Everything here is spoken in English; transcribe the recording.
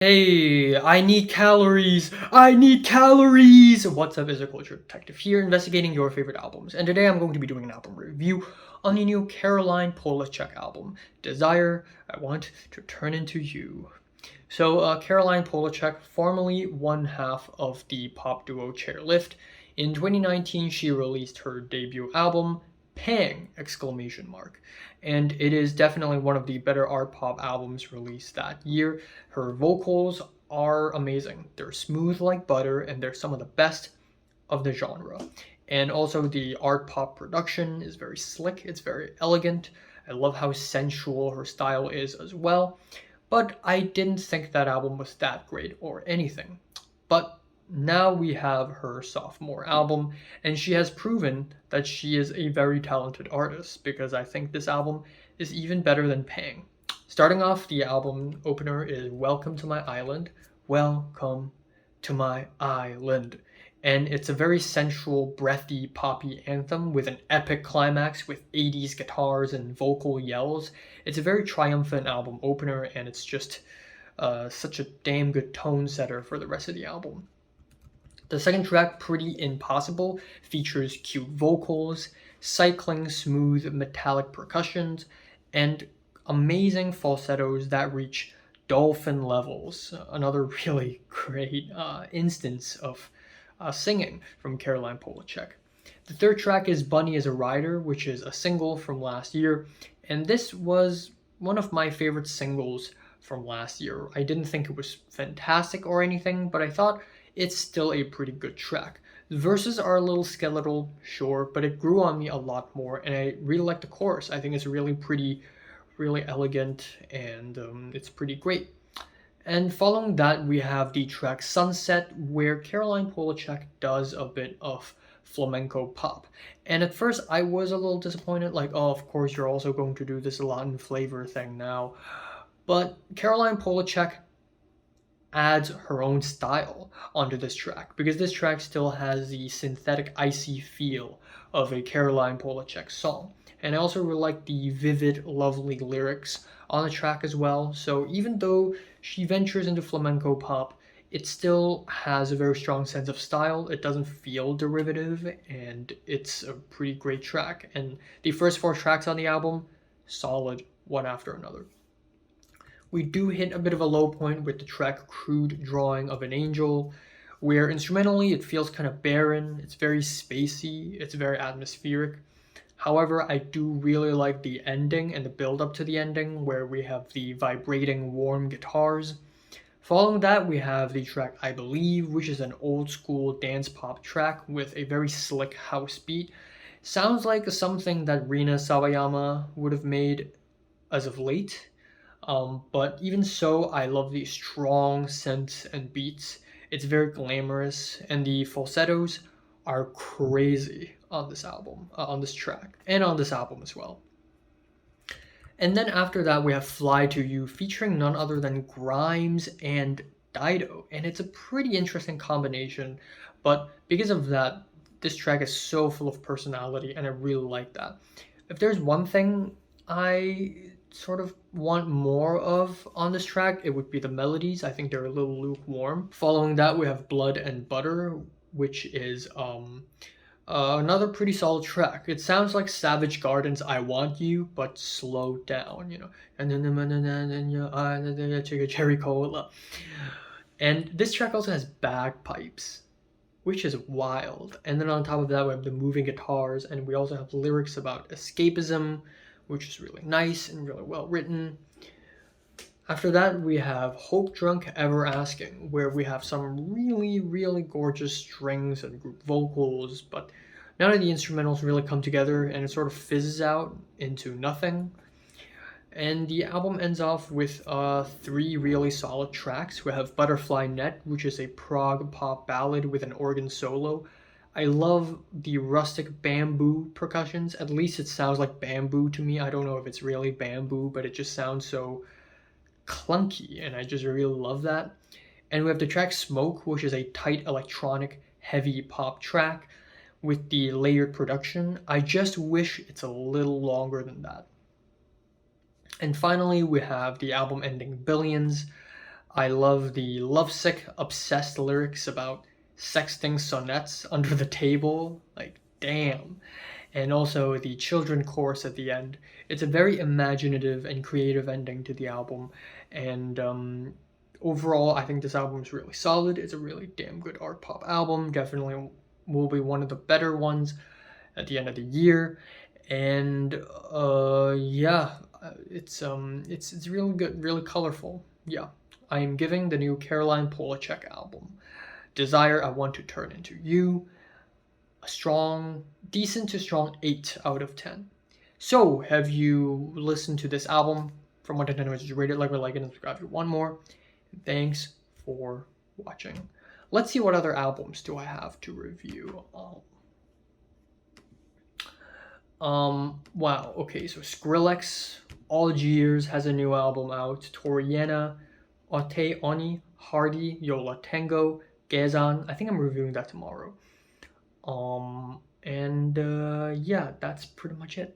Hey, I need calories! I need calories! What's up, is a culture detective here, investigating your favorite albums. And today I'm going to be doing an album review on the new Caroline Polachek album, Desire, I Want to Turn Into You. So, Caroline Polachek, formerly one half of the pop duo Chairlift, in 2019 she released her debut album, Pang! Exclamation mark. And it is definitely one of the better art pop albums released that year. Her vocals are amazing. They're smooth like butter and they're some of the best of the genre. And also the art pop production is very slick, it's very elegant. I love how sensual her style is as well. But I didn't think that album was that great or anything. But now we have her sophomore album, and she has proven that she is a very talented artist because I think this album is even better than Pang. Starting off, the album opener is Welcome to My Island. Welcome to My Island. And it's a very sensual, breathy, poppy anthem with an epic climax with 80s guitars and vocal yells. It's a very triumphant album opener, and it's just such a damn good tone setter for the rest of the album. The second track, Pretty Impossible, features cute vocals, cycling smooth metallic percussions, and amazing falsettos that reach dolphin levels. Another really great instance of singing from Caroline Polachek. The third track is Bunny is a Rider, which is a single from last year, and this was one of my favorite singles from last year. I didn't think it was fantastic or anything, but I thought it's still a pretty good track. The verses are a little skeletal, sure, but it grew on me a lot more, and I really like the chorus. I think it's really pretty, really elegant, and it's pretty great. And following that, we have the track Sunset, where Caroline Polachek does a bit of flamenco pop. And at first, I was a little disappointed, like, oh, of course, you're also going to do this Latin flavor thing now. But Caroline Polachek adds her own style onto this track because this track still has the synthetic icy feel of a Caroline Polachek song. And I also really like the vivid, lovely lyrics on the track as well. So even though she ventures into flamenco pop, it still has a very strong sense of style. It doesn't feel derivative, and it's a pretty great track. And the first four tracks on the album, solid, one after another. We do hit a bit of a low point with the track Crude Drawing of an Angel, where instrumentally it feels kind of barren, it's very spacey, it's very atmospheric. However, I do really like the ending and the build up to the ending, where we have the vibrating warm guitars. Following that, we have the track I Believe, which is an old school dance pop track with a very slick house beat. Sounds like something that Rina Sawayama would have made as of late. But even so, I love the strong synths and beats. It's very glamorous, and the falsettos are crazy on this album, on this track, and on this album as well. And then after that, we have Fly to You, featuring none other than Grimes and Dido. And it's a pretty interesting combination, but because of that, this track is so full of personality, and I really like that. If there's one thing I sort of want more of on this track, it would be the melodies. I think they're a little lukewarm. Following that, we have Blood and Butter, which is another pretty solid track. It sounds like Savage Garden's I Want You, but slowed down, you know. And then Cherry Cola. And this track also has bagpipes, which is wild. And then on top of that, we have the moving guitars, and we also have lyrics about escapism, which is really nice and really well written. After that, we have Hope Drunk Ever Asking, where we have some really, really gorgeous strings and group vocals, but none of the instrumentals really come together, and it sort of fizzes out into nothing. And the album ends off with three really solid tracks. We have Butterfly Net, which is a prog pop ballad with an organ solo. I love the rustic bamboo percussions. At least it sounds like bamboo to me. I don't know if it's really bamboo, but it just sounds so clunky, and I just really love that. And we have the track Smoke, which is a tight electronic heavy pop track with the layered production. I just wish it's a little longer than that. And finally, we have the album ending Billions, I love the lovesick, obsessed lyrics about sexting sonnets under the table. Like, damn. And also the children chorus at the end. It's a very imaginative and creative ending to the album. And overall, I think this album is really solid. It's a really damn good art pop album. Definitely will be one of the better ones at the end of the year. And yeah, it's really good, really colorful. Yeah, I am giving the new Caroline Polachek album, Desire I Want to Turn Into You, a strong, decent to strong 8 out of 10. So, have you listened to this album? From 1 to 10, did you rate it? Like it, and subscribe if you want more. Thanks for watching. Let's see what other albums do I have to review. Wow, okay, so Skrillex, Algiers has a new album out. Toriana, Ote Oni, Hardy, Yola Tango, Gazan. I think I'm reviewing that tomorrow. And yeah, that's pretty much it.